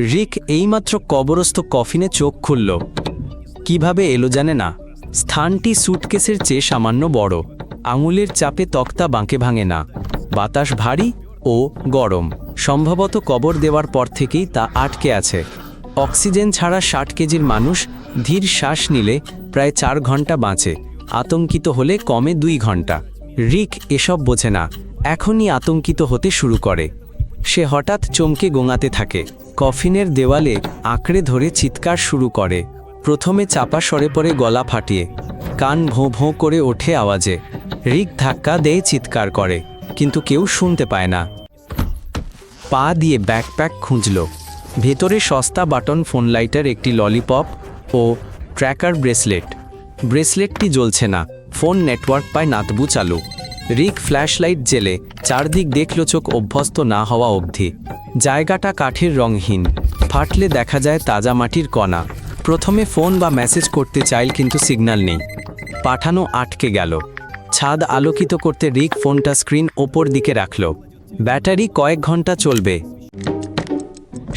রিক এইমাত্র কবরস্থ কফিনে চোখ খুলল। কিভাবে এলো জানে না। স্থানটি সুটকেসের চেয়ে সামান্য বড়। আঙুলের চাপে তক্তা বাঁকে ভাঙে না। বাতাস ভারী ও গরম। সম্ভবত কবর দেওয়ার পর থেকেই তা আটকে আছে। অক্সিজেন ছাড়া 60 কেজির মানুষ ধীর শ্বাস নিলে প্রায় 4 ঘন্টা বাঁচে, আতঙ্কিত হলে কমে 2 ঘন্টা। রিক এসব বোঝে না, এখনই আতঙ্কিত হতে শুরু করে। সে হঠাৎ চমকে গোঙাতে থাকে। কফিনের দেওয়ালে আঁকড়ে ধরে চিৎকার শুরু করে। প্রথমে চাপা স্বরে পড়ে গলা ফাটিয়ে, কান ভোঁ ভোঁ করে ওঠে আওয়াজে। রিক ধাক্কা দেয়, চিৎকার করে, কিন্তু কেউ শুনতে পায় না। পা দিয়ে ব্যাকপ্যাক খুঁজল। ভেতরে সস্তা বাটন ফোন লাইটার, একটি ললিপপ ও ট্র্যাকার ব্রেসলেট। ব্রেসলেটটি জ্বলছে না, ফোন নেটওয়ার্ক পায় নাতবু চালু। রিক ফ্ল্যাশলাইট জেলে চারদিক দেখল, চোখ অভ্যস্ত না হওয়া অবধি। জায়গাটা কাঠের রংহীন, ফাটলে দেখা যায় তাজা মাটির কণা। প্রথমে ফোন বা মেসেজ করতে চাইল, কিন্তু সিগন্যাল নেই। পাঠানো আটকে গেল। ছাদ আলোকিত করতে রিক ফোনটা স্ক্রিন ওপর দিকে রাখল। ব্যাটারি কয়েক ঘন্টা চলবে।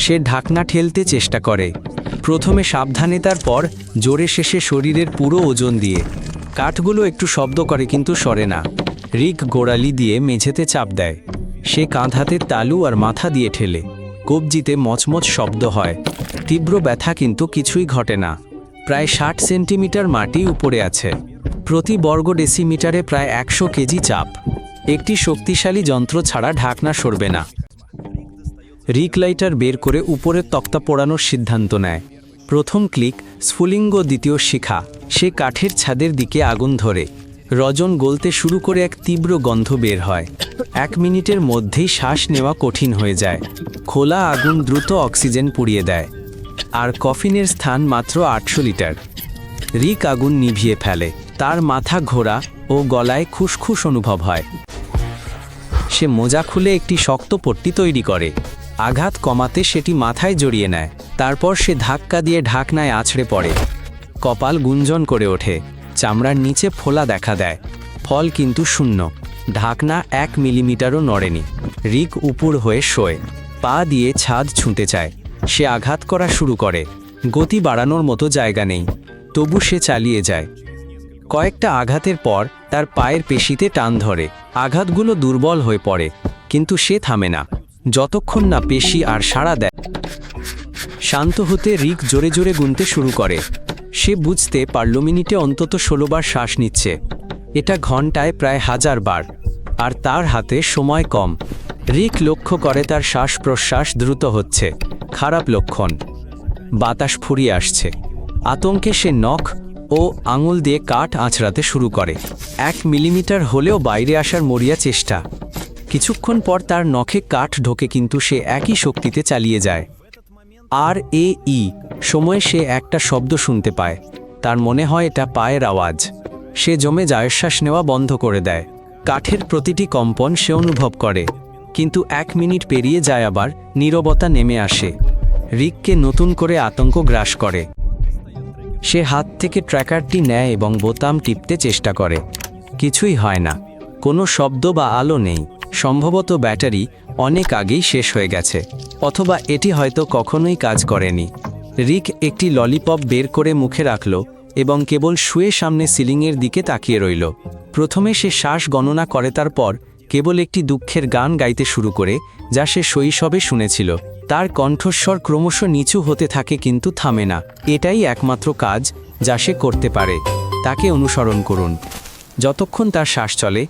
সে ঢাকনা ঠেলতে চেষ্টা করে, প্রথমে সাবধানে, তারপর জোরে, শেষে শরীরের পুরো ওজন দিয়ে। কাঠগুলো একটু শব্দ করে, কিন্তু সরে না। রিক গোড়ালি দিয়ে মেঝেতে চাপ দেয়। সে কাঁধ হাতে তালু আর মাথা দিয়ে ঠেলে। কবজিতে মচমচ শব্দ হয়। তীব্র ব্যথা, কিন্তু কিছুই ঘটে না। প্রায় 60 সেন্টিমিটার মাটি উপরে আছে। প্রতি বর্গ ডেসিমিটারে প্রায় 100 কেজি চাপ। একটি শক্তিশালী যন্ত্র ছাড়া ঢাকনা সরবে না। রিক লাইটার বের করে উপরের তক্তা পোড়ানোর সিদ্ধান্ত নেয়। প্রথম ক্লিক স্ফুলিঙ্গ, দ্বিতীয় শিখা। সে কাঠের ছাদের দিকে আগুন ধরে। রজন গলতে শুরু করে, এক তীব্র গন্ধ বের হয়। 1 মিনিটের মধ্যেই শ্বাস নেওয়া কঠিন হয়ে যায়। খোলা আগুন দ্রুত অক্সিজেন পুড়িয়ে দেয়। আর কফিনের স্থান মাত্র 800 লিটার। রিক আগুন নিভিয়ে ফেলে। তার মাথা ঘোরা ও গলায় খুসখুস অনুভব হয়। সে মোজা খুলে একটি শক্ত পট্টি তৈরি করে। আঘাত কমাতে সেটি মাথায় জড়িয়ে নেয়। তারপর সে ধাক্কা দিয়ে ঢাকনায় আছড়ে পড়ে। কপাল গুঞ্জন করে ওঠে। চামড়ার নিচে ফোলা দেখা দেয়। ফল কিন্তু শূন্য। ঢাকনা 1 মিলিমিটারও নড়েনি। রিক উপর হয়ে শোয়। পা দিয়ে ছাদ ছুঁতে চায়। সে আঘাত করা শুরু করে। গতি বাড়ানোর মতো জায়গা নেই, তবু সে চালিয়ে যায়। কয়েকটা আঘাতের পর তার পায়ের পেশিতে টান ধরে। আঘাতগুলো দুর্বল হয়ে পড়ে, কিন্তু সে থামে না, যতক্ষণ না পেশি আর সাড়া দেয়। শান্ত হতে রিক জোরে জোরে গুনতে শুরু করে। সে বুঝতে পারল মিনিটে অন্তত 16 বার শ্বাস নিচ্ছে। এটা ঘন্টায় প্রায় 1000 বার। আর তার হাতে সময় কম। রিক লক্ষ্য করে তার শ্বাস প্রশ্বাস দ্রুত হচ্ছে। খারাপ লক্ষণ। বাতাস ফুরিয়ে আসছে। আতঙ্কে সে নখ ও আঙুল দিয়ে কাঠ আঁচড়াতে শুরু করে। 1 মিলিমিটার হলেও বাইরে আসার মরিয়া চেষ্টা। কিছুক্ষণ পর তার নখে কাঠ ঢোকে, কিন্তু সে একই শক্তিতে চালিয়ে যায়। RAE সময়ে সে একটা শব্দ শুনতে পায়। তার মনে হয় এটা পায়ের আওয়াজ। সে জমে যায়, শ্বাস নেওয়া বন্ধ করে দেয়। কাঠের প্রতিটি কম্পন সে অনুভব করে। কিন্তু 1 মিনিট পেরিয়ে যায়, আবার নীরবতা নেমে আসে। রিককে নতুন করে আতঙ্ক গ্রাস করে। সে হাত থেকে ট্র্যাকারটি নেয় এবং বোতাম টিপতে চেষ্টা করে। কিছুই হয় না। কোনো শব্দ বা আলো নেই। সম্ভবত ব্যাটারি অনেক আগেই শেষ হয়ে গেছে, অথবা এটি হয়তো কখনোই কাজ করেনি। রিক একটি ললিপপ বের করে মুখে রাখল এবং কেবল শুয়ে সামনে সিলিংয়ের দিকে তাকিয়ে রইল। প্রথমে সে শ্বাস গণনা করে, তারপর কেবল একটি দুঃখের গান গাইতে শুরু করে, যা সে শৈশবে শুনেছিল। তার কণ্ঠস্বর ক্রমশ নিচু হতে থাকে, কিন্তু থামে না। এটাই একমাত্র কাজ যা সে করতে পারে। তাকে অনুসরণ করুন। যতক্ষণ তার শ্বাস চলে,